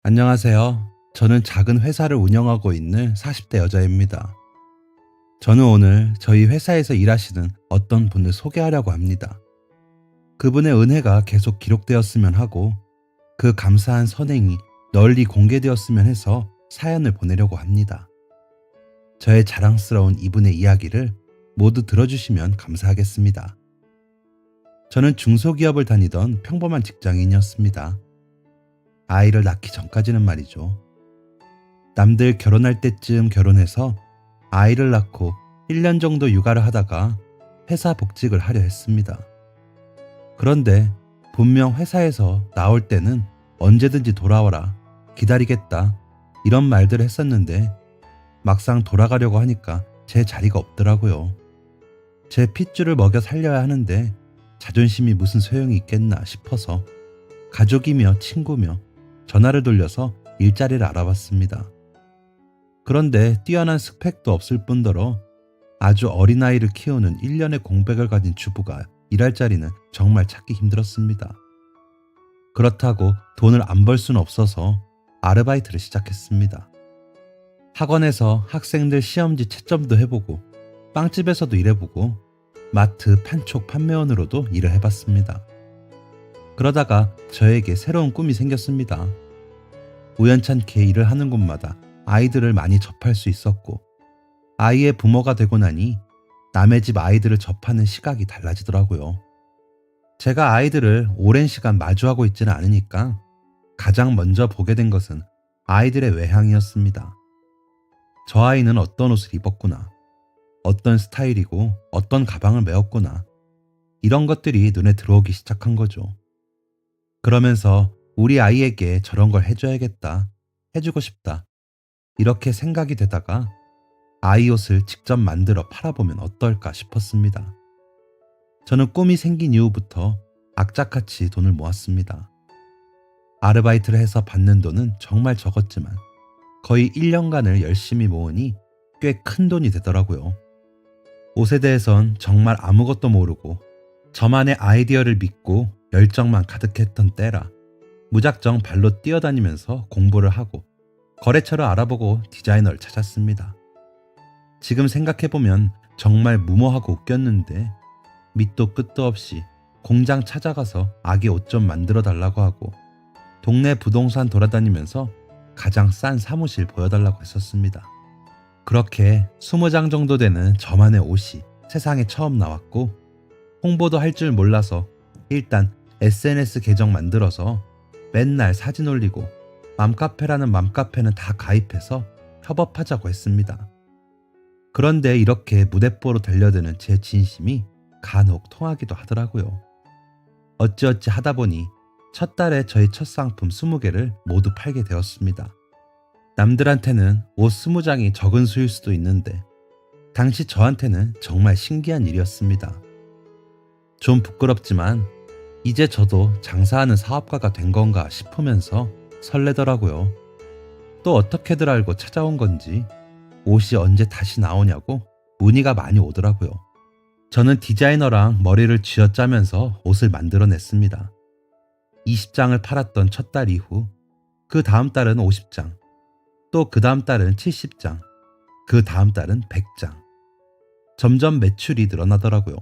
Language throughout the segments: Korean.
안녕하세요. 저는 작은 회사를 운영하고 있는 40대 여자입니다. 저는 오늘 저희 회사에서 일하시는 어떤 분을 소개하려고 합니다. 그분의 은혜가 계속 기록되었으면 하고 그 감사한 선행이 널리 공개되었으면 해서 사연을 보내려고 합니다. 저의 자랑스러운 이분의 이야기를 모두 들어주시면 감사하겠습니다. 저는 중소기업을 다니던 평범한 직장인이었습니다. 아이를 낳기 전까지는 말이죠. 남들 결혼할 때쯤 결혼해서 아이를 낳고 1년 정도 육아를 하다가 회사 복직을 하려 했습니다. 그런데 분명 회사에서 나올 때는 언제든지 돌아와라, 기다리겠다, 이런 말들을 했었는데 막상 돌아가려고 하니까 제 자리가 없더라고요. 제 핏줄을 먹여 살려야 하는데 자존심이 무슨 소용이 있겠나 싶어서 가족이며 친구며 전화를 돌려서 일자리를 알아봤습니다. 그런데 뛰어난 스펙도 없을 뿐더러 아주 어린아이를 키우는 1년의 공백을 가진 주부가 일할 자리는 정말 찾기 힘들었습니다. 그렇다고 돈을 안 벌 수는 없어서 아르바이트를 시작했습니다. 학원에서 학생들 시험지 채점도 해보고 빵집에서도 일해보고 마트 판촉 판매원으로도 일을 해봤습니다. 그러다가 저에게 새로운 꿈이 생겼습니다. 우연찮게 일을 하는 곳마다 아이들을 많이 접할 수 있었고 아이의 부모가 되고 나니 남의 집 아이들을 접하는 시각이 달라지더라고요. 제가 아이들을 오랜 시간 마주하고 있지는 않으니까 가장 먼저 보게 된 것은 아이들의 외향이었습니다. 저 아이는 어떤 옷을 입었구나, 어떤 스타일이고 어떤 가방을 메었구나, 이런 것들이 눈에 들어오기 시작한 거죠. 그러면서 우리 아이에게 저런 걸 해줘야겠다, 해주고 싶다, 이렇게 생각이 되다가 아이 옷을 직접 만들어 팔아보면 어떨까 싶었습니다. 저는 꿈이 생긴 이후부터 악착같이 돈을 모았습니다. 아르바이트를 해서 받는 돈은 정말 적었지만 거의 1년간을 열심히 모으니 꽤 큰 돈이 되더라고요. 옷에 대해선 정말 아무것도 모르고 저만의 아이디어를 믿고 열정만 가득했던 때라 무작정 발로 뛰어다니면서 공부를 하고 거래처를 알아보고 디자이너를 찾았습니다. 지금 생각해보면 정말 무모하고 웃겼는데 밑도 끝도 없이 공장 찾아가서 아기 옷 좀 만들어 달라고 하고 동네 부동산 돌아다니면서 가장 싼 사무실 보여달라고 했었습니다. 그렇게 20장 정도 되는 저만의 옷이 세상에 처음 나왔고 홍보도 할 줄 몰라서 일단 SNS 계정 만들어서 맨날 사진 올리고 맘카페라는 맘카페는 다 가입해서 협업하자고 했습니다. 그런데 이렇게 무대뽀로 달려드는 제 진심이 간혹 통하기도 하더라고요. 어찌어찌 하다 보니 첫 달에 저희 첫 상품 20개를 모두 팔게 되었습니다. 남들한테는 옷 20장이 적은 수일 수도 있는데 당시 저한테는 정말 신기한 일이었습니다. 좀 부끄럽지만 이제 저도 장사하는 사업가가 된 건가 싶으면서 설레더라고요. 또 어떻게들 알고 찾아온 건지 옷이 언제 다시 나오냐고 문의가 많이 오더라고요. 저는 디자이너랑 머리를 쥐어짜면서 옷을 만들어냈습니다. 20장을 팔았던 첫 달 이후 그 다음 달은 50장, 또 그 다음 달은 70장, 그 다음 달은 100장. 점점 매출이 늘어나더라고요.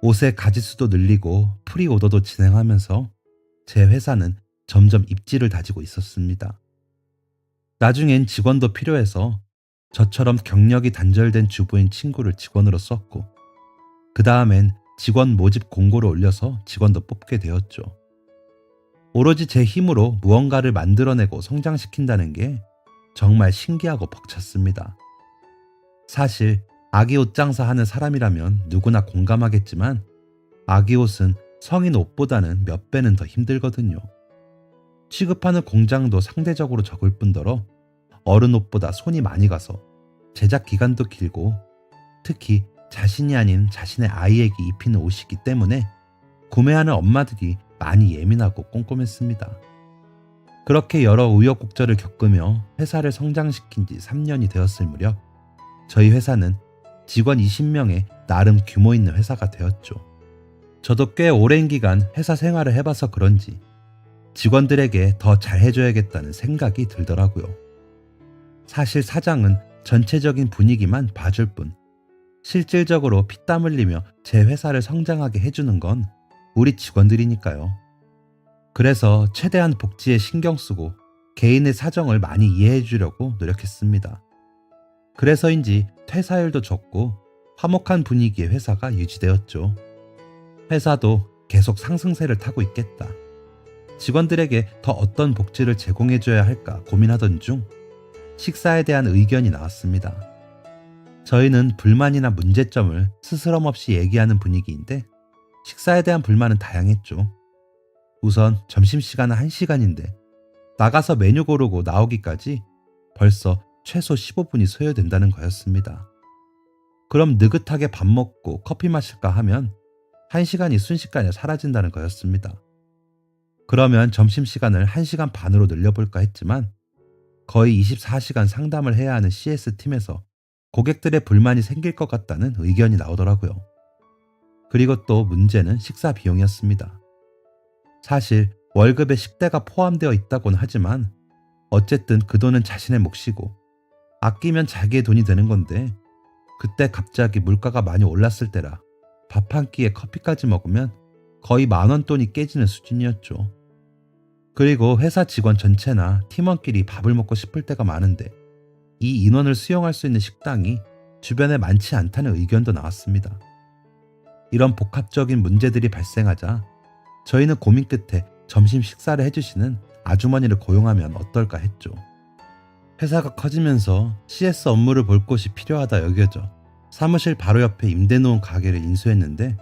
옷의 가짓수도 늘리고 프리오더도 진행하면서 제 회사는 점점 입지를 다지고 있었습니다. 나중엔 직원도 필요해서 저처럼 경력이 단절된 주부인 친구를 직원으로 썼고 그 다음엔 직원 모집 공고를 올려서 직원도 뽑게 되었죠. 오로지 제 힘으로 무언가를 만들어내고 성장시킨다는 게 정말 신기하고 벅찼습니다. 사실 아기 옷 장사하는 사람이라면 누구나 공감하겠지만 아기 옷은 성인 옷보다는 몇 배는 더 힘들거든요. 취급하는 공장도 상대적으로 적을 뿐더러 어른 옷보다 손이 많이 가서 제작 기간도 길고 특히 자신이 아닌 자신의 아이에게 입히는 옷이기 때문에 구매하는 엄마들이 많이 예민하고 꼼꼼했습니다. 그렇게 여러 우여곡절을 겪으며 회사를 성장시킨 지 3년이 되었을 무렵 저희 회사는 직원 20명의 나름 규모 있는 회사가 되었죠. 저도 꽤 오랜 기간 회사 생활을 해봐서 그런지 직원들에게 더 잘해줘야겠다는 생각이 들더라고요. 사실 사장은 전체적인 분위기만 봐줄 뿐, 실질적으로 피땀 흘리며 제 회사를 성장하게 해주는 건 우리 직원들이니까요. 그래서 최대한 복지에 신경 쓰고 개인의 사정을 많이 이해해 주려고 노력했습니다. 그래서인지 퇴사율도 적고 화목한 분위기의 회사가 유지되었죠. 회사도 계속 상승세를 타고 있겠다. 직원들에게 더 어떤 복지를 제공해 줘야 할까 고민하던 중 식사에 대한 의견이 나왔습니다. 저희는 불만이나 문제점을 스스럼 없이 얘기하는 분위기인데 식사에 대한 불만은 다양했죠. 우선 점심시간은 1시간인데 나가서 메뉴 고르고 나오기까지 벌써 최소 15분이 소요된다는 거였습니다. 그럼 느긋하게 밥 먹고 커피 마실까 하면 1시간이 순식간에 사라진다는 거였습니다. 그러면 점심시간을 1시간 반으로 늘려볼까 했지만 거의 24시간 상담을 해야 하는 CS팀에서 고객들의 불만이 생길 것 같다는 의견이 나오더라고요. 그리고 또 문제는 식사 비용이었습니다. 사실 월급에 식대가 포함되어 있다고는 하지만 어쨌든 그 돈은 자신의 몫이고 아끼면 자기의 돈이 되는 건데 그때 갑자기 물가가 많이 올랐을 때라 밥 한 끼에 커피까지 먹으면 거의 10,000원 돈이 깨지는 수준이었죠. 그리고 회사 직원 전체나 팀원끼리 밥을 먹고 싶을 때가 많은데 이 인원을 수용할 수 있는 식당이 주변에 많지 않다는 의견도 나왔습니다. 이런 복합적인 문제들이 발생하자 저희는 고민 끝에 점심 식사를 해주시는 아주머니를 고용하면 어떨까 했죠. 회사가 커지면서 CS 업무를 볼 곳이 필요하다 여겨져 사무실 바로 옆에 임대 놓은 가게를 인수했는데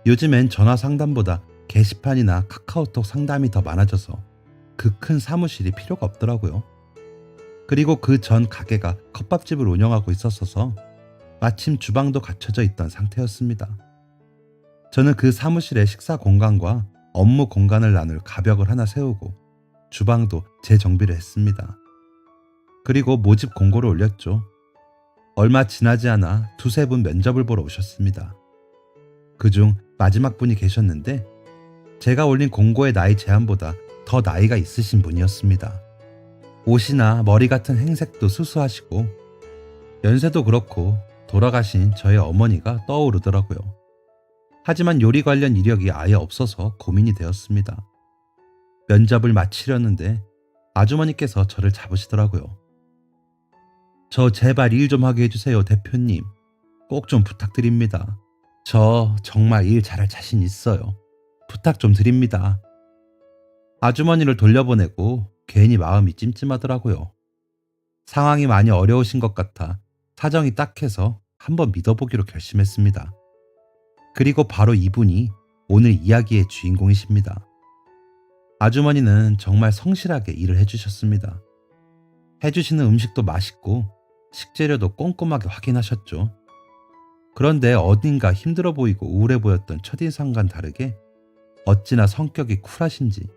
요즘엔 전화 상담보다 게시판이나 카카오톡 상담이 더 많아져서 그 큰 사무실이 필요가 없더라고요. 그리고 그 전 가게가 컵밥집을 운영하고 있었어서 마침 주방도 갖춰져 있던 상태였습니다. 저는 그 사무실에 식사 공간과 업무 공간을 나눌 가벽을 하나 세우고 주방도 재정비를 했습니다. 그리고 모집 공고를 올렸죠. 얼마 지나지 않아 2-3분 면접을 보러 오셨습니다. 그중 마지막 분이 계셨는데 제가 올린 공고의 나이 제한보다 더 나이가 있으신 분이었습니다. 옷이나 머리 같은 행색도 수수하시고 연세도 그렇고 돌아가신 저희 어머니가 떠오르더라고요. 하지만 요리 관련 이력이 아예 없어서 고민이 되었습니다. 면접을 마치려는데 아주머니께서 저를 잡으시더라고요. 저 제발 일 좀 하게 해주세요, 대표님. 꼭 좀 부탁드립니다. 저 정말 일 잘할 자신 있어요. 부탁 좀 드립니다. 아주머니를 돌려보내고 괜히 마음이 찜찜하더라고요. 상황이 많이 어려우신 것 같아 사정이 딱해서 한번 믿어보기로 결심했습니다. 그리고 바로 이분이 오늘 이야기의 주인공이십니다. 아주머니는 정말 성실하게 일을 해주셨습니다. 해주시는 음식도 맛있고 식재료도 꼼꼼하게 확인하셨죠. 그런데 어딘가 힘들어 보이고 우울해 보였던 첫인상과는 다르게 어찌나 성격이 쿨하신지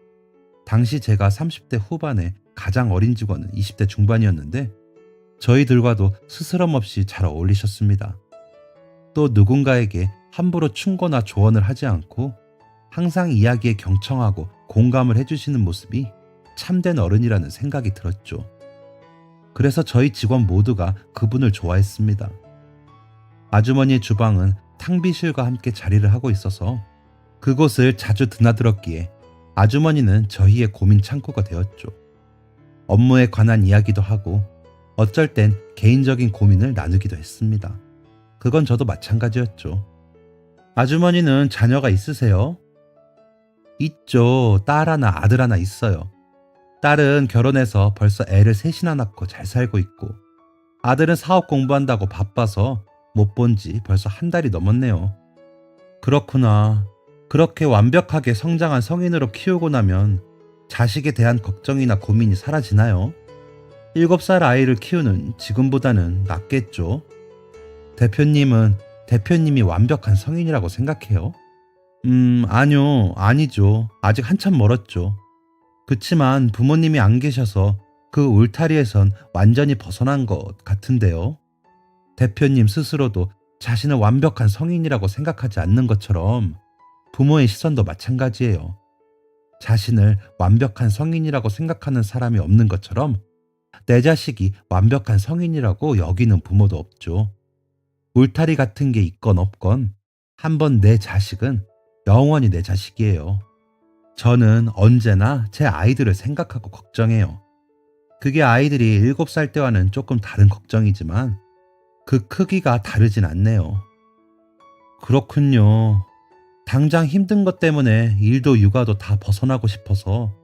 당시 제가 30대 후반에 가장 어린 직원은 20대 중반이었는데 저희들과도 스스럼 없이 잘 어울리셨습니다. 또 누군가에게 함부로 충고나 조언을 하지 않고 항상 이야기에 경청하고 공감을 해주시는 모습이 참된 어른이라는 생각이 들었죠. 그래서 저희 직원 모두가 그분을 좋아했습니다. 아주머니의 주방은 탕비실과 함께 자리를 하고 있어서 그곳을 자주 드나들었기에 아주머니는 저희의 고민 창구가 되었죠. 업무에 관한 이야기도 하고 어쩔 땐 개인적인 고민을 나누기도 했습니다. 그건 저도 마찬가지였죠. 아주머니는 자녀가 있으세요? 있죠. 딸 하나, 아들 하나 있어요. 딸은 결혼해서 벌써 애를 셋이나 낳고 잘 살고 있고 아들은 사업 공부한다고 바빠서 못 본 지 벌써 1달이 넘었네요. 그렇구나. 그렇게 완벽하게 성장한 성인으로 키우고 나면 자식에 대한 걱정이나 고민이 사라지나요? 7살 아이를 키우는 지금보다는 낫겠죠? 대표님이 완벽한 성인이라고 생각해요? 아니요. 아니죠. 아직 한참 멀었죠. 그치만 부모님이 안 계셔서 그 울타리에선 완전히 벗어난 것 같은데요. 대표님 스스로도 자신을 완벽한 성인이라고 생각하지 않는 것처럼 부모의 시선도 마찬가지예요. 자신을 완벽한 성인이라고 생각하는 사람이 없는 것처럼 내 자식이 완벽한 성인이라고 여기는 부모도 없죠. 울타리 같은 게 있건 없건 한번 내 자식은 영원히 내 자식이에요. 저는 언제나 제 아이들을 생각하고 걱정해요. 그게 아이들이 7살 때와는 조금 다른 걱정이지만 그 크기가 다르진 않네요. 그렇군요. 당장 힘든 것 때문에 일도 육아도 다 벗어나고 싶어서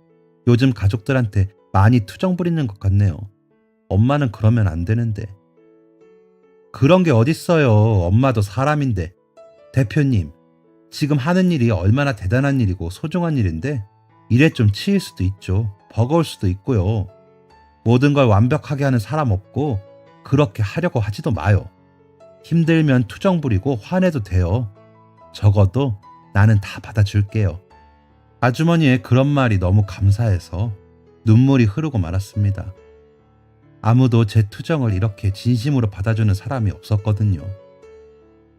요즘 가족들한테 많이 투정 부리는 것 같네요. 엄마는 그러면 안 되는데. 그런 게 어딨어요. 엄마도 사람인데. 대표님, 지금 하는 일이 얼마나 대단한 일이고 소중한 일인데 일에 좀 치일 수도 있죠. 버거울 수도 있고요. 모든 걸 완벽하게 하는 사람 없고 그렇게 하려고 하지도 마요. 힘들면 투정 부리고 화내도 돼요. 적어도 나는 다 받아줄게요. 아주머니의 그런 말이 너무 감사해서 눈물이 흐르고 말았습니다. 아무도 제 투정을 이렇게 진심으로 받아주는 사람이 없었거든요.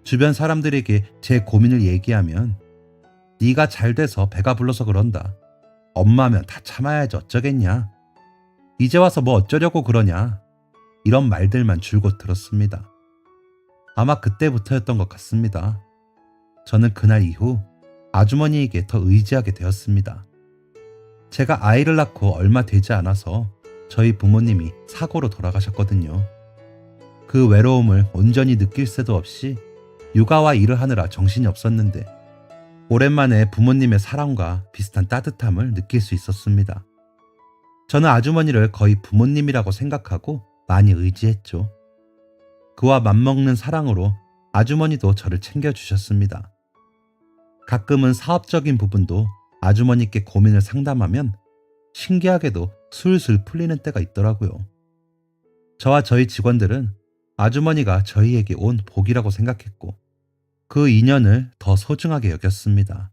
주변 사람들에게 제 고민을 얘기하면 네가 잘 돼서 배가 불러서 그런다. 엄마면 다 참아야지 어쩌겠냐. 이제 와서 뭐 어쩌려고 그러냐. 이런 말들만 줄곧 들었습니다. 아마 그때부터였던 것 같습니다. 저는 그날 이후 아주머니에게 더 의지하게 되었습니다. 제가 아이를 낳고 얼마 되지 않아서 저희 부모님이 사고로 돌아가셨거든요. 그 외로움을 온전히 느낄 새도 없이 육아와 일을 하느라 정신이 없었는데 오랜만에 부모님의 사랑과 비슷한 따뜻함을 느낄 수 있었습니다. 저는 아주머니를 거의 부모님이라고 생각하고 많이 의지했죠. 그와 맞먹는 사랑으로 아주머니도 저를 챙겨주셨습니다. 가끔은 사업적인 부분도 아주머니께 고민을 상담하면 신기하게도 술술 풀리는 때가 있더라고요. 저와 저희 직원들은 아주머니가 저희에게 온 복이라고 생각했고 그 인연을 더 소중하게 여겼습니다.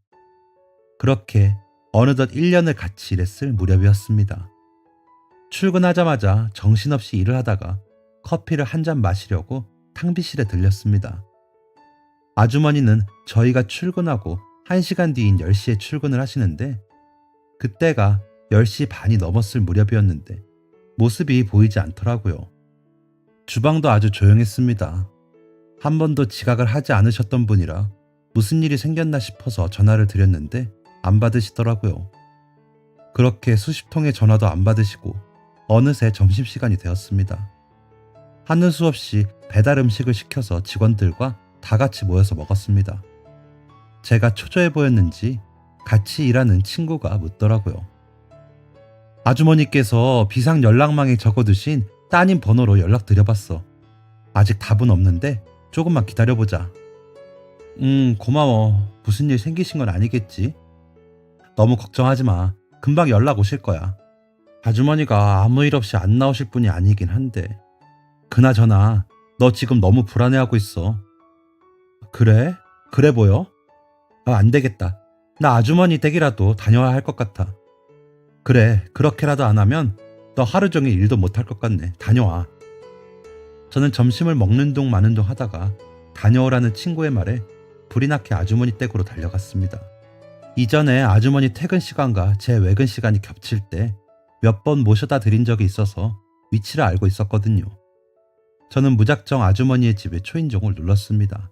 그렇게 어느덧 1년을 같이 일했을 무렵이었습니다. 출근하자마자 정신없이 일을 하다가 커피를 한 잔 마시려고 탕비실에 들렸습니다. 아주머니는 저희가 출근하고 1시간 뒤인 10시에 출근을 하시는데 그때가 10시 반이 넘었을 무렵이었는데 모습이 보이지 않더라고요. 주방도 아주 조용했습니다. 한 번도 지각을 하지 않으셨던 분이라 무슨 일이 생겼나 싶어서 전화를 드렸는데 안 받으시더라고요. 그렇게 수십 통의 전화도 안 받으시고 어느새 점심시간이 되었습니다. 하는 수 없이 배달 음식을 시켜서 직원들과 다 같이 모여서 먹었습니다. 제가 초조해 보였는지 같이 일하는 친구가 묻더라고요. 아주머니께서 비상 연락망에 적어두신 따님 번호로 연락드려봤어. 아직 답은 없는데 조금만 기다려보자. 고마워. 무슨 일 생기신 건 아니겠지? 너무 걱정하지 마. 금방 연락 오실 거야. 아주머니가 아무 일 없이 안 나오실 분이 아니긴 한데 그나저나 너 지금 너무 불안해하고 있어. 그래? 그래 보여? 안 되겠다. 나 아주머니 댁이라도 다녀와야 할 것 같아. 그래, 그렇게라도 안 하면 너 하루 종일 일도 못 할 것 같네. 다녀와. 저는 점심을 먹는 둥 마는 둥 하다가 다녀오라는 친구의 말에 불이 나게 아주머니 댁으로 달려갔습니다. 이전에 아주머니 퇴근 시간과 제 외근 시간이 겹칠 때 몇 번 모셔다 드린 적이 있어서 위치를 알고 있었거든요. 저는 무작정 아주머니의 집에 초인종을 눌렀습니다.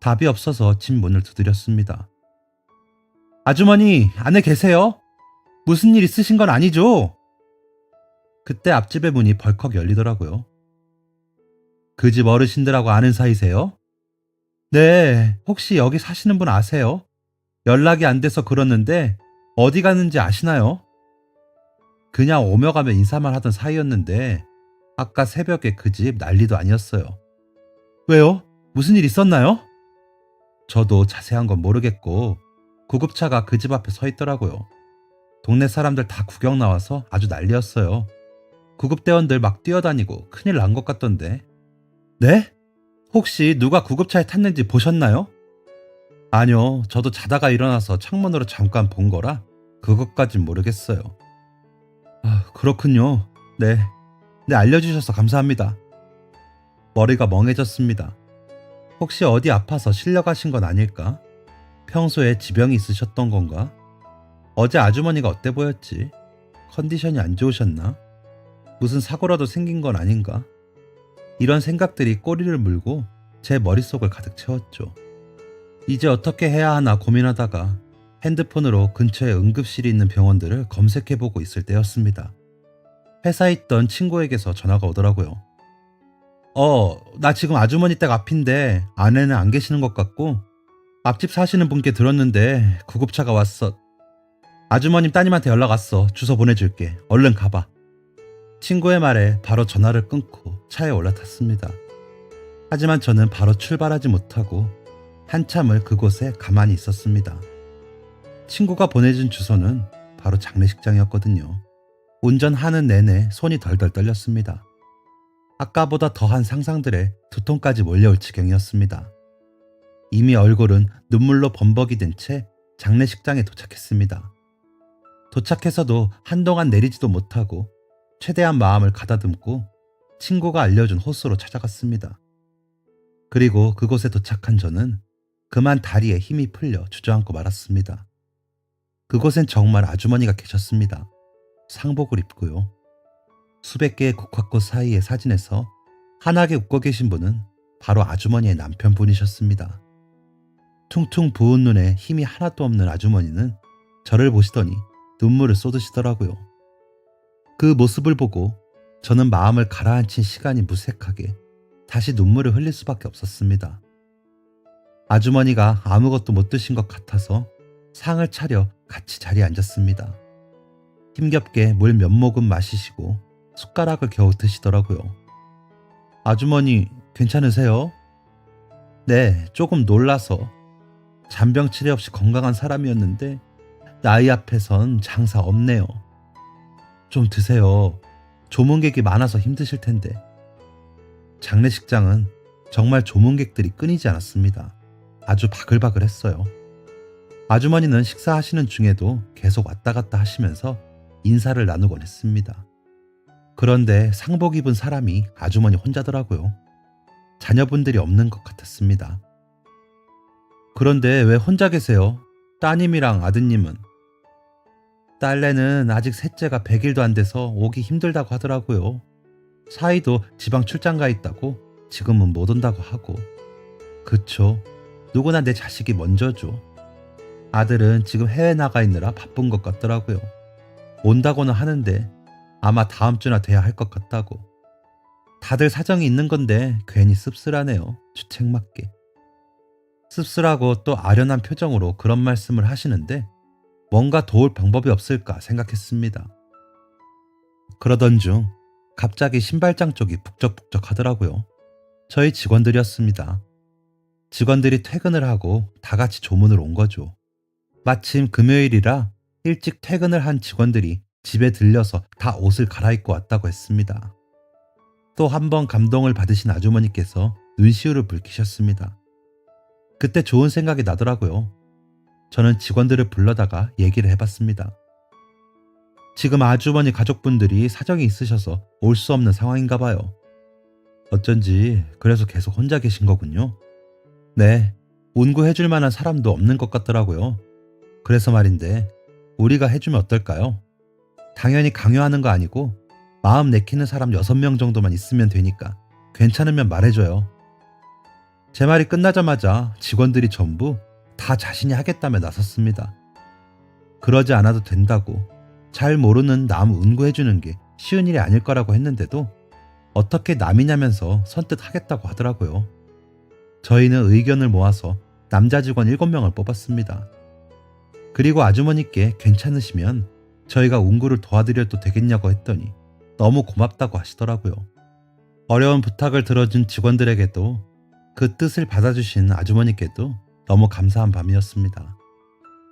답이 없어서 집 문을 두드렸습니다. 아주머니, 안에 계세요? 무슨 일 있으신 건 아니죠? 그때 앞집의 문이 벌컥 열리더라고요. 그 집 어르신들하고 아는 사이세요? 네, 혹시 여기 사시는 분 아세요? 연락이 안 돼서 그러는데 어디 갔는지 아시나요? 그냥 오며 가며 인사만 하던 사이였는데 아까 새벽에 그 집 난리도 아니었어요. 왜요? 무슨 일 있었나요? 저도 자세한 건 모르겠고 구급차가 그 집 앞에 서 있더라고요. 동네 사람들 다 구경 나와서 아주 난리였어요. 구급대원들 막 뛰어다니고 큰일 난 것 같던데. 네? 혹시 누가 구급차에 탔는지 보셨나요? 아니요, 저도 자다가 일어나서 창문으로 잠깐 본 거라 그것까진 모르겠어요. 그렇군요. 네, 알려주셔서 감사합니다. 머리가 멍해졌습니다. 혹시 어디 아파서 실려가신 건 아닐까? 평소에 지병이 있으셨던 건가? 어제 아주머니가 어때 보였지? 컨디션이 안 좋으셨나? 무슨 사고라도 생긴 건 아닌가? 이런 생각들이 꼬리를 물고 제 머릿속을 가득 채웠죠. 이제 어떻게 해야 하나 고민하다가 핸드폰으로 근처에 응급실이 있는 병원들을 검색해보고 있을 때였습니다. 회사에 있던 친구에게서 전화가 오더라고요. 나 지금 아주머니 댁 앞인데 아내는 안 계시는 것 같고 앞집 사시는 분께 들었는데 구급차가 왔어. 아주머님 따님한테 연락 왔어. 주소 보내줄게. 얼른 가봐. 친구의 말에 바로 전화를 끊고 차에 올라탔습니다. 하지만 저는 바로 출발하지 못하고 한참을 그곳에 가만히 있었습니다. 친구가 보내준 주소는 바로 장례식장이었거든요. 운전하는 내내 손이 덜덜 떨렸습니다. 아까보다 더한 상상들에 두통까지 몰려올 지경이었습니다. 이미 얼굴은 눈물로 범벅이 된 채 장례식장에 도착했습니다. 도착해서도 한동안 내리지도 못하고 최대한 마음을 가다듬고 친구가 알려준 호수로 찾아갔습니다. 그리고 그곳에 도착한 저는 그만 다리에 힘이 풀려 주저앉고 말았습니다. 그곳엔 정말 아주머니가 계셨습니다. 상복을 입고요. 수백 개의 국화꽃 사이의 사진에서 환하게 웃고 계신 분은 바로 아주머니의 남편분이셨습니다. 퉁퉁 부은 눈에 힘이 하나도 없는 아주머니는 저를 보시더니 눈물을 쏟으시더라고요. 그 모습을 보고 저는 마음을 가라앉힌 시간이 무색하게 다시 눈물을 흘릴 수밖에 없었습니다. 아주머니가 아무것도 못 드신 것 같아서 상을 차려 같이 자리에 앉았습니다. 힘겹게 물 몇 모금 마시시고 숟가락을 겨우 드시더라고요. 아주머니 괜찮으세요? 네, 조금 놀라서. 잔병 치레 없이 건강한 사람이었는데 나이 앞에선 장사 없네요. 좀 드세요. 조문객이 많아서 힘드실 텐데. 장례식장은 정말 조문객들이 끊이지 않았습니다. 아주 바글바글했어요. 아주머니는 식사하시는 중에도 계속 왔다 갔다 하시면서 인사를 나누곤 했습니다. 그런데 상복 입은 사람이 아주머니 혼자더라고요. 자녀분들이 없는 것 같았습니다. 그런데 왜 혼자 계세요? 따님이랑 아드님은? 딸내는 아직 셋째가 100일도 안 돼서 오기 힘들다고 하더라고요. 사이도 지방 출장 가 있다고 지금은 못 온다고 하고. 그쵸. 누구나 내 자식이 먼저죠. 아들은 지금 해외 나가 있느라 바쁜 것 같더라고요. 온다고는 하는데 아마 다음 주나 돼야 할 것 같다고. 다들 사정이 있는 건데 괜히 씁쓸하네요. 주책맞게. 씁쓸하고 또 아련한 표정으로 그런 말씀을 하시는데 뭔가 도울 방법이 없을까 생각했습니다. 그러던 중 갑자기 신발장 쪽이 북적북적 하더라고요. 저희 직원들이었습니다. 직원들이 퇴근을 하고 다 같이 조문을 온 거죠. 마침 금요일이라 일찍 퇴근을 한 직원들이 집에 들려서 다 옷을 갈아입고 왔다고 했습니다. 또 한 번 감동을 받으신 아주머니께서 눈시울을 붉히셨습니다. 그때 좋은 생각이 나더라고요. 저는 직원들을 불러다가 얘기를 해봤습니다. 지금 아주머니 가족분들이 사정이 있으셔서 올 수 없는 상황인가 봐요. 어쩐지 그래서 계속 혼자 계신 거군요. 네, 운구해줄 만한 사람도 없는 것 같더라고요. 그래서 말인데 우리가 해주면 어떨까요? 당연히 강요하는 거 아니고 마음 내키는 사람 6명 정도만 있으면 되니까 괜찮으면 말해줘요. 제 말이 끝나자마자 직원들이 전부 다 자신이 하겠다며 나섰습니다. 그러지 않아도 된다고, 잘 모르는 남 운구해주는 게 쉬운 일이 아닐 거라고 했는데도 어떻게 남이냐면서 선뜻 하겠다고 하더라고요. 저희는 의견을 모아서 남자 직원 7명을 뽑았습니다. 그리고 아주머니께 괜찮으시면 저희가 운구를 도와드려도 되겠냐고 했더니 너무 고맙다고 하시더라고요. 어려운 부탁을 들어준 직원들에게도 그 뜻을 받아주신 아주머니께도 너무 감사한 밤이었습니다.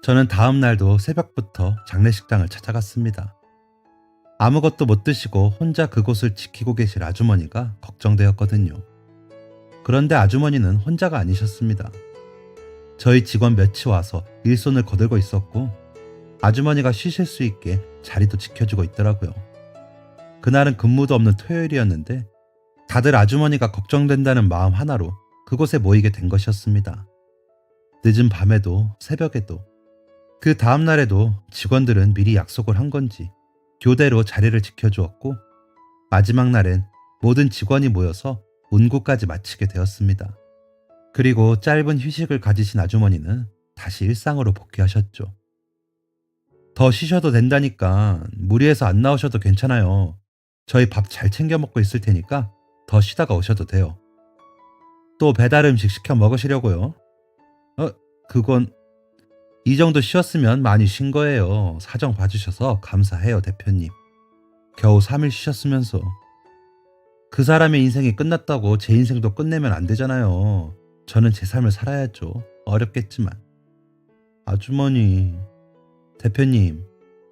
저는 다음 날도 새벽부터 장례식장을 찾아갔습니다. 아무것도 못 드시고 혼자 그곳을 지키고 계실 아주머니가 걱정되었거든요. 그런데 아주머니는 혼자가 아니셨습니다. 저희 직원 몇이 와서 일손을 거들고 있었고 아주머니가 쉬실 수 있게 자리도 지켜주고 있더라고요. 그날은 근무도 없는 토요일이었는데 다들 아주머니가 걱정된다는 마음 하나로 그곳에 모이게 된 것이었습니다. 늦은 밤에도 새벽에도 그 다음 날에도 직원들은 미리 약속을 한 건지 교대로 자리를 지켜주었고, 마지막 날엔 모든 직원이 모여서 운구까지 마치게 되었습니다. 그리고 짧은 휴식을 가지신 아주머니는 다시 일상으로 복귀하셨죠. 더 쉬셔도 된다니까 무리해서 안 나오셔도 괜찮아요. 저희 밥 잘 챙겨 먹고 있을 테니까 더 쉬다가 오셔도 돼요. 또 배달 음식 시켜 먹으시려고요? 어, 그건 이 정도 쉬었으면 많이 쉰 거예요. 사정 봐주셔서 감사해요, 대표님. 겨우 3일 쉬셨으면서. 그 사람의 인생이 끝났다고 제 인생도 끝내면 안 되잖아요. 저는 제 삶을 살아야죠. 어렵겠지만. 아주머니, 대표님,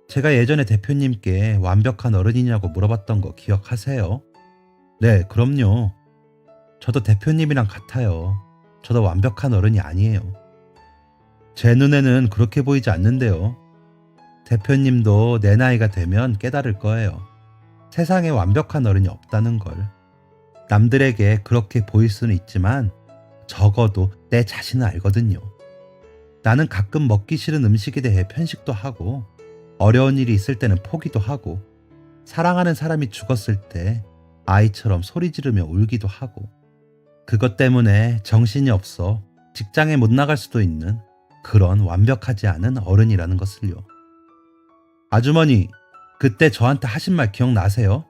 제가 예전에 대표님께 완벽한 어른이냐고 물어봤던 거 기억하세요? 네, 그럼요. 저도 대표님이랑 같아요. 저도 완벽한 어른이 아니에요. 제 눈에는 그렇게 보이지 않는데요. 대표님도 내 나이가 되면 깨달을 거예요. 세상에 완벽한 어른이 없다는 걸. 남들에게 그렇게 보일 수는 있지만 적어도 내 자신은 알거든요. 나는 가끔 먹기 싫은 음식에 대해 편식도 하고, 어려운 일이 있을 때는 포기도 하고, 사랑하는 사람이 죽었을 때 아이처럼 소리 지르며 울기도 하고, 그것 때문에 정신이 없어 직장에 못 나갈 수도 있는 그런 완벽하지 않은 어른이라는 것을요. 아주머니, 그때 저한테 하신 말 기억나세요?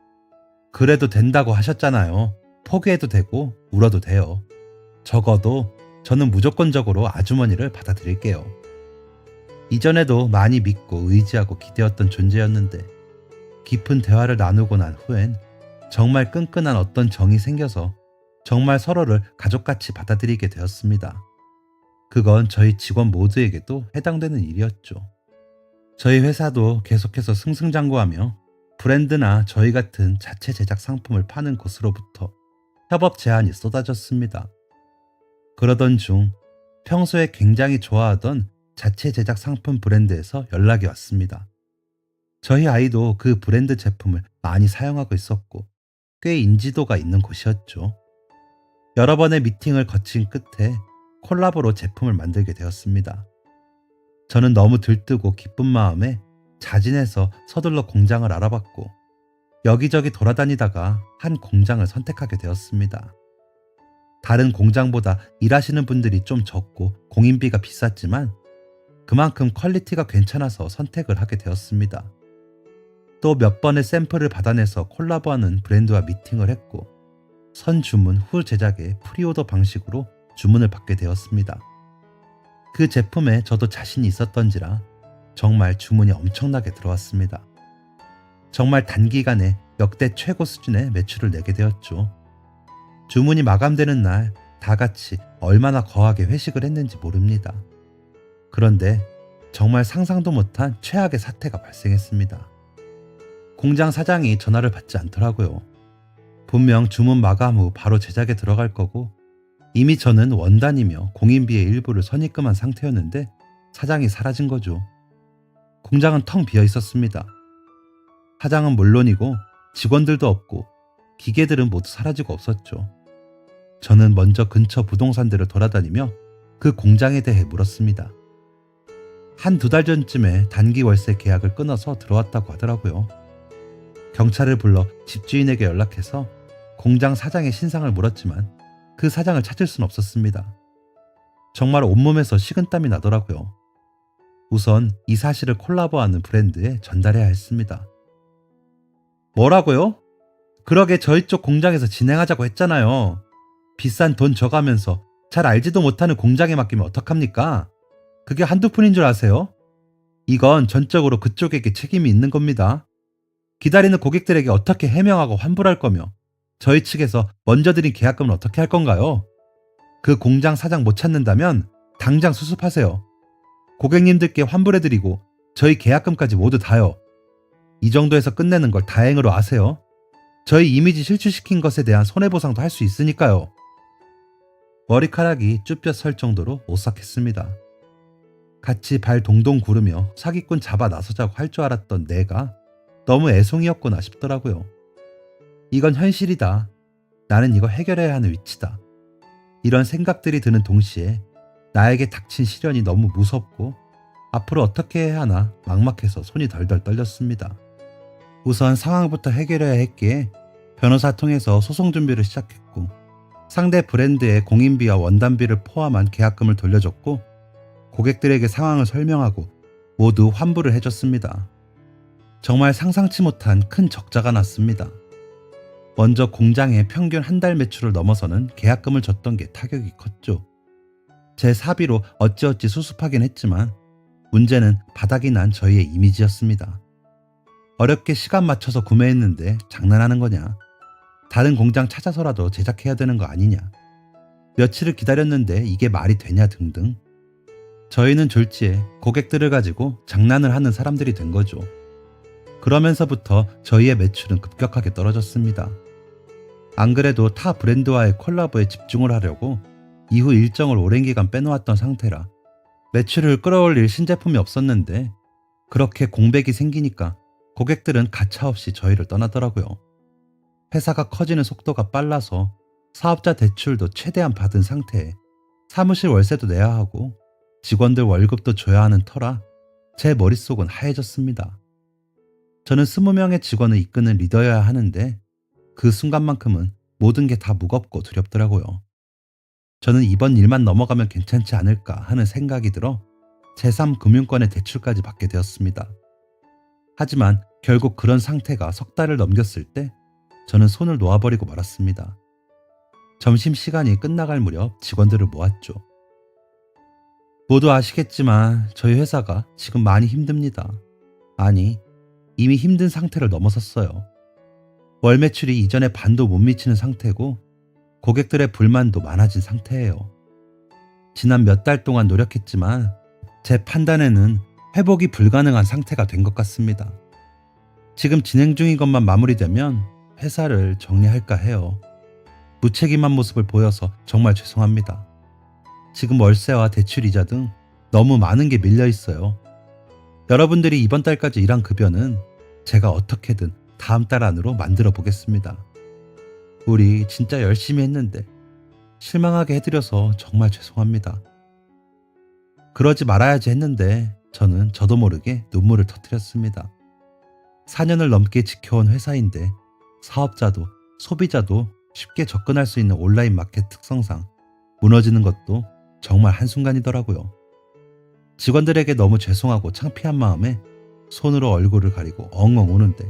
그래도 된다고 하셨잖아요. 포기해도 되고 울어도 돼요. 적어도 저는 무조건적으로 아주머니를 받아들일게요. 이전에도 많이 믿고 의지하고 기대었던 존재였는데, 깊은 대화를 나누고 난 후엔 정말 끈끈한 어떤 정이 생겨서 정말 서로를 가족같이 받아들이게 되었습니다. 그건 저희 직원 모두에게도 해당되는 일이었죠. 저희 회사도 계속해서 승승장구하며 브랜드나 저희 같은 자체 제작 상품을 파는 곳으로부터 협업 제안이 쏟아졌습니다. 그러던 중 평소에 굉장히 좋아하던 자체 제작 상품 브랜드에서 연락이 왔습니다. 저희 아이도 그 브랜드 제품을 많이 사용하고 있었고 꽤 인지도가 있는 곳이었죠. 여러 번의 미팅을 거친 끝에 콜라보로 제품을 만들게 되었습니다. 저는 너무 들뜨고 기쁜 마음에 자진해서 서둘러 공장을 알아봤고, 여기저기 돌아다니다가 한 공장을 선택하게 되었습니다. 다른 공장보다 일하시는 분들이 좀 적고 공인비가 비쌌지만 그만큼 퀄리티가 괜찮아서 선택을 하게 되었습니다. 또 몇 번의 샘플을 받아내서 콜라보하는 브랜드와 미팅을 했고, 선 주문 후 제작의 프리오더 방식으로 주문을 받게 되었습니다. 그 제품에 저도 자신이 있었던지라 정말 주문이 엄청나게 들어왔습니다. 정말 단기간에 역대 최고 수준의 매출을 내게 되었죠. 주문이 마감되는 날 다 같이 얼마나 거하게 회식을 했는지 모릅니다. 그런데 정말 상상도 못한 최악의 사태가 발생했습니다. 공장 사장이 전화를 받지 않더라고요. 분명 주문 마감 후 바로 제작에 들어갈 거고, 이미 저는 원단이며 공인비의 일부를 선입금한 상태였는데 사장이 사라진 거죠. 공장은 텅 비어 있었습니다. 사장은 물론이고 직원들도 없고 기계들은 모두 사라지고 없었죠. 저는 먼저 근처 부동산들을 돌아다니며 그 공장에 대해 물었습니다. 한두 달 전쯤에 단기 월세 계약을 끊어서 들어왔다고 하더라고요. 경찰을 불러 집주인에게 연락해서 공장 사장의 신상을 물었지만 그 사장을 찾을 수는 없었습니다. 정말 온몸에서 식은땀이 나더라고요. 우선 이 사실을 콜라보하는 브랜드에 전달해야 했습니다. 뭐라고요? 그러게 저희 쪽 공장에서 진행하자고 했잖아요. 비싼 돈 줘가면서 잘 알지도 못하는 공장에 맡기면 어떡합니까? 그게 한두 푼인 줄 아세요? 이건 전적으로 그쪽에게 책임이 있는 겁니다. 기다리는 고객들에게 어떻게 해명하고 환불할 거며, 저희 측에서 먼저 드린 계약금은 어떻게 할 건가요? 그 공장 사장 못 찾는다면 당장 수습하세요. 고객님들께 환불해드리고 저희 계약금까지 모두 다요. 이 정도에서 끝내는 걸 다행으로 아세요. 저희 이미지 실추시킨 것에 대한 손해보상도 할 수 있으니까요. 머리카락이 쭈뼛 설 정도로 오싹했습니다. 같이 발 동동 구르며 사기꾼 잡아 나서자고 할 줄 알았던 내가 너무 애송이었구나 싶더라고요. 이건 현실이다. 나는 이거 해결해야 하는 위치다. 이런 생각들이 드는 동시에 나에게 닥친 시련이 너무 무섭고 앞으로 어떻게 해야 하나 막막해서 손이 덜덜 떨렸습니다. 우선 상황부터 해결해야 했기에 변호사 통해서 소송 준비를 시작했고, 상대 브랜드의 공인비와 원단비를 포함한 계약금을 돌려줬고, 고객들에게 상황을 설명하고 모두 환불을 해줬습니다. 정말 상상치 못한 큰 적자가 났습니다. 먼저 공장의 평균 한 달 매출을 넘어서는 계약금을 줬던 게 타격이 컸죠. 제 사비로 어찌어찌 수습하긴 했지만 문제는 바닥이 난 저희의 이미지였습니다. 어렵게 시간 맞춰서 구매했는데 장난하는 거냐? 다른 공장 찾아서라도 제작해야 되는 거 아니냐? 며칠을 기다렸는데 이게 말이 되냐 등등. 저희는 졸지에 고객들을 가지고 장난을 하는 사람들이 된 거죠. 그러면서부터 저희의 매출은 급격하게 떨어졌습니다. 안 그래도 타 브랜드와의 콜라보에 집중을 하려고 이후 일정을 오랜 기간 빼놓았던 상태라 매출을 끌어올릴 신제품이 없었는데, 그렇게 공백이 생기니까 고객들은 가차없이 저희를 떠나더라고요. 회사가 커지는 속도가 빨라서 사업자 대출도 최대한 받은 상태에 사무실 월세도 내야 하고 직원들 월급도 줘야 하는 터라 제 머릿속은 하얘졌습니다. 저는 20명의 직원을 이끄는 리더여야 하는데 그 순간만큼은 모든 게 다 무겁고 두렵더라고요. 저는 이번 일만 넘어가면 괜찮지 않을까 하는 생각이 들어 제3금융권의 대출까지 받게 되었습니다. 하지만 결국 그런 상태가 석 달을 넘겼을 때 저는 손을 놓아버리고 말았습니다. 점심시간이 끝나갈 무렵 직원들을 모았죠. 모두 아시겠지만 저희 회사가 지금 많이 힘듭니다. 아니, 이미 힘든 상태를 넘어섰어요. 월 매출이 이전의 반도 못 미치는 상태고 고객들의 불만도 많아진 상태예요. 지난 몇 달 동안 노력했지만 제 판단에는 회복이 불가능한 상태가 된 것 같습니다. 지금 진행 중인 것만 마무리되면 회사를 정리할까 해요. 무책임한 모습을 보여서 정말 죄송합니다. 지금 월세와 대출 이자 등 너무 많은 게 밀려 있어요. 여러분들이 이번 달까지 일한 급여는 제가 어떻게든 다음 달 안으로 만들어 보겠습니다. 우리 진짜 열심히 했는데 실망하게 해드려서 정말 죄송합니다. 그러지 말아야지 했는데 저는 저도 모르게 눈물을 터뜨렸습니다. 4년을 넘게 지켜온 회사인데 사업자도 소비자도 쉽게 접근할 수 있는 온라인 마켓 특성상 무너지는 것도 정말 한순간이더라고요. 직원들에게 너무 죄송하고 창피한 마음에 손으로 얼굴을 가리고 엉엉 우는데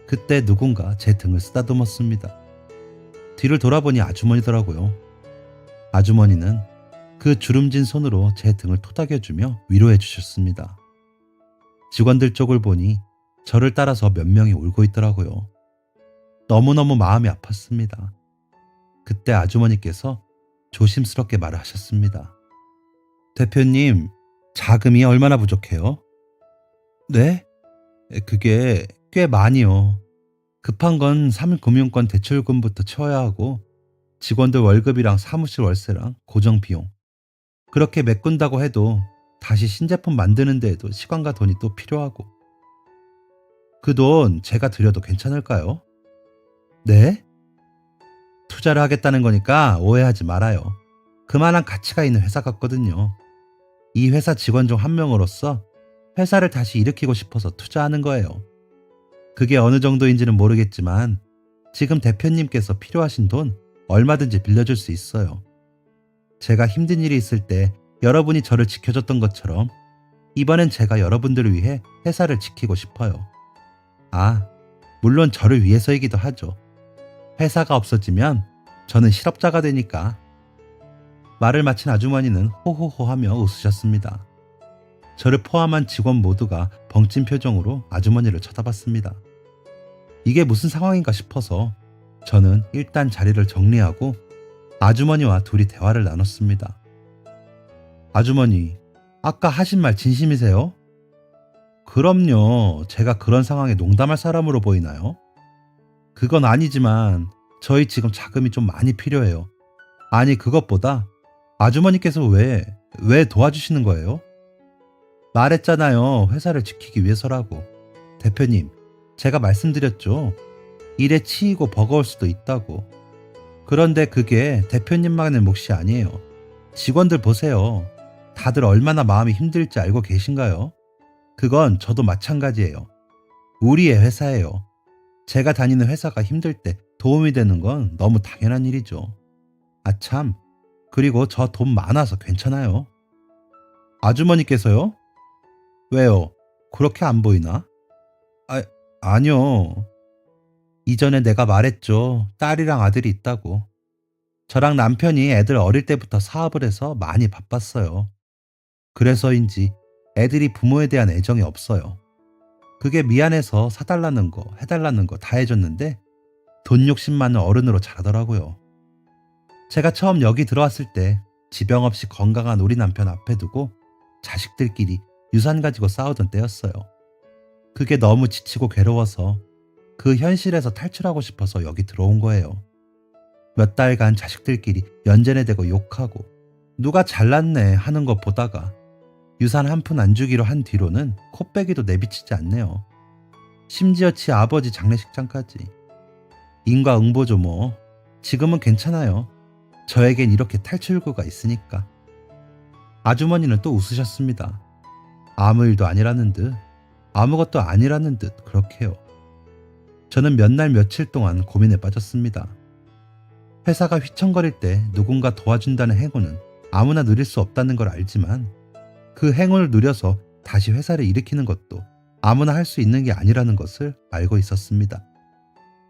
그때 누군가 제 등을 쓰다듬었습니다. 뒤를 돌아보니 아주머니더라고요. 아주머니는 그 주름진 손으로 제 등을 토닥여주며 위로해 주셨습니다. 직원들 쪽을 보니 저를 따라서 몇 명이 울고 있더라고요. 너무너무 마음이 아팠습니다. 그때 아주머니께서 조심스럽게 말을 하셨습니다. 대표님, 자금이 얼마나 부족해요? 네? 그게 꽤 많이요. 급한 건 3금융권 대출금부터 채워야 하고 직원들 월급이랑 사무실 월세랑 고정 비용. 그렇게 메꾼다고 해도 다시 신제품 만드는 데에도 시간과 돈이 또 필요하고. 그 돈 제가 드려도 괜찮을까요? 네? 투자를 하겠다는 거니까 오해하지 말아요. 그만한 가치가 있는 회사 같거든요. 이 회사 직원 중 한 명으로서 회사를 다시 일으키고 싶어서 투자하는 거예요. 그게 어느 정도인지는 모르겠지만 지금 대표님께서 필요하신 돈 얼마든지 빌려줄 수 있어요. 제가 힘든 일이 있을 때 여러분이 저를 지켜줬던 것처럼 이번엔 제가 여러분들을 위해 회사를 지키고 싶어요. 아, 물론 저를 위해서이기도 하죠. 회사가 없어지면 저는 실업자가 되니까. 말을 마친 아주머니는 호호호하며 웃으셨습니다. 저를 포함한 직원 모두가 벙찐 표정으로 아주머니를 쳐다봤습니다. 이게 무슨 상황인가 싶어서 저는 일단 자리를 정리하고 아주머니와 둘이 대화를 나눴습니다. 아주머니, 아까 하신 말 진심이세요? 그럼요. 제가 그런 상황에 농담할 사람으로 보이나요? 그건 아니지만 저희 지금 자금이 좀 많이 필요해요. 아니, 그것보다 아주머니께서 왜 도와주시는 거예요? 말했잖아요. 회사를 지키기 위해서라고. 대표님, 제가 말씀드렸죠. 일에 치이고 버거울 수도 있다고. 그런데 그게 대표님만의 몫이 아니에요. 직원들 보세요. 다들 얼마나 마음이 힘들지 알고 계신가요? 그건 저도 마찬가지예요. 우리의 회사예요. 제가 다니는 회사가 힘들 때 도움이 되는 건 너무 당연한 일이죠. 아 참, 그리고 저 돈 많아서 괜찮아요. 아주머니께서요? 왜요? 그렇게 안 보이나? 아, 아니요. 이전에 내가 말했죠. 딸이랑 아들이 있다고. 저랑 남편이 애들 어릴 때부터 사업을 해서 많이 바빴어요. 그래서인지 애들이 부모에 대한 애정이 없어요. 그게 미안해서 사달라는 거, 해달라는 거 다 해줬는데 돈 욕심 많은 어른으로 자라더라고요. 제가 처음 여기 들어왔을 때 지병 없이 건강한 우리 남편 앞에 두고 자식들끼리 유산 가지고 싸우던 때였어요. 그게 너무 지치고 괴로워서 그 현실에서 탈출하고 싶어서 여기 들어온 거예요. 몇 달간 자식들끼리 연재내 대고 욕하고 누가 잘났네 하는 것 보다가 유산 한 푼 안 주기로 한 뒤로는 코빼기도 내비치지 않네요. 심지어 지 아버지 장례식장까지. 인과응보죠 뭐. 지금은 괜찮아요. 저에겐 이렇게 탈출구가 있으니까. 아주머니는 또 웃으셨습니다. 아무 일도 아니라는 듯, 아무것도 아니라는 듯 그렇게요. 저는 몇 날 며칠 동안 고민에 빠졌습니다. 회사가 휘청거릴 때 누군가 도와준다는 행운은 아무나 누릴 수 없다는 걸 알지만 그 행운을 누려서 다시 회사를 일으키는 것도 아무나 할 수 있는 게 아니라는 것을 알고 있었습니다.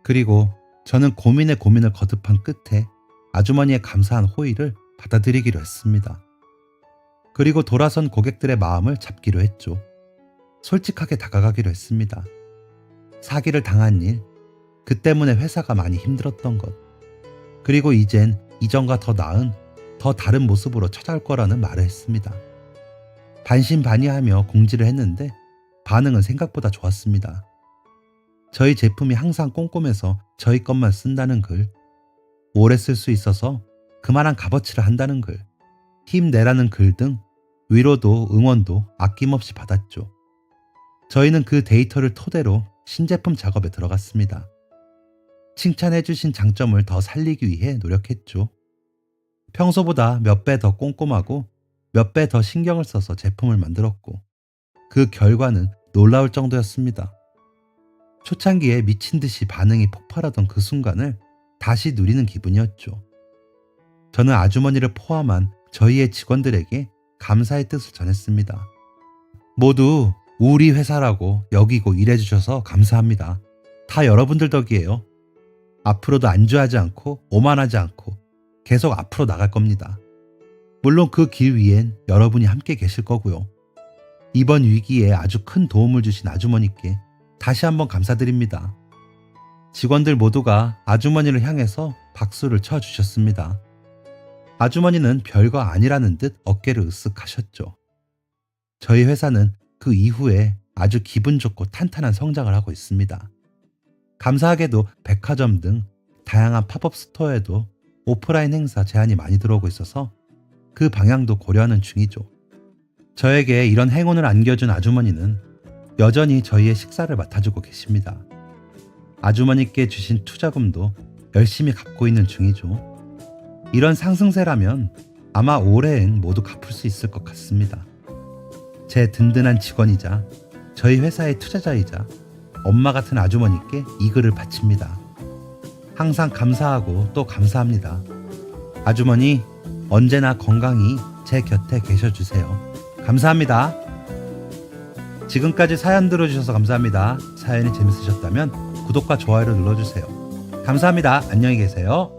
그리고 저는 고민에 고민을 거듭한 끝에 아주머니의 감사한 호의를 받아들이기로 했습니다. 그리고 돌아선 고객들의 마음을 잡기로 했죠. 솔직하게 다가가기로 했습니다. 사기를 당한 일, 그 때문에 회사가 많이 힘들었던 것, 그리고 이젠 이전과 더 나은, 더 다른 모습으로 찾아올 거라는 말을 했습니다. 반신반의하며 공지를 했는데 반응은 생각보다 좋았습니다. 저희 제품이 항상 꼼꼼해서 저희 것만 쓴다는 글, 오래 쓸 수 있어서 그만한 값어치를 한다는 글, 힘내라는 글 등 위로도 응원도 아낌없이 받았죠. 저희는 그 데이터를 토대로 신제품 작업에 들어갔습니다. 칭찬해주신 장점을 더 살리기 위해 노력했죠. 평소보다 몇 배 더 꼼꼼하고 몇 배 더 신경을 써서 제품을 만들었고 그 결과는 놀라울 정도였습니다. 초창기에 미친 듯이 반응이 폭발하던 그 순간을 다시 누리는 기분이었죠. 저는 아주머니를 포함한 저희의 직원들에게 감사의 뜻을 전했습니다. 모두 우리 회사라고 여기고 일해주셔서 감사합니다. 다 여러분들 덕이에요. 앞으로도 안주하지 않고 오만하지 않고 계속 앞으로 나갈 겁니다. 물론 그 길 위엔 여러분이 함께 계실 거고요. 이번 위기에 아주 큰 도움을 주신 아주머니께 다시 한번 감사드립니다. 직원들 모두가 아주머니를 향해서 박수를 쳐주셨습니다. 아주머니는 별거 아니라는 듯 어깨를 으쓱 하셨죠. 저희 회사는 그 이후에 아주 기분 좋고 탄탄한 성장을 하고 있습니다. 감사하게도 백화점 등 다양한 팝업 스토어에도 오프라인 행사 제안이 많이 들어오고 있어서 그 방향도 고려하는 중이죠. 저에게 이런 행운을 안겨준 아주머니는 여전히 저희의 식사를 맡아주고 계십니다. 아주머니께 주신 투자금도 열심히 갚고 있는 중이죠. 이런 상승세라면 아마 올해엔 모두 갚을 수 있을 것 같습니다. 제 든든한 직원이자 저희 회사의 투자자이자 엄마 같은 아주머니께 이 글을 바칩니다. 항상 감사하고 또 감사합니다. 아주머니, 언제나 건강히 제 곁에 계셔주세요. 감사합니다. 지금까지 사연 들어주셔서 감사합니다. 사연이 재밌으셨다면 구독과 좋아요를 눌러주세요. 감사합니다. 안녕히 계세요.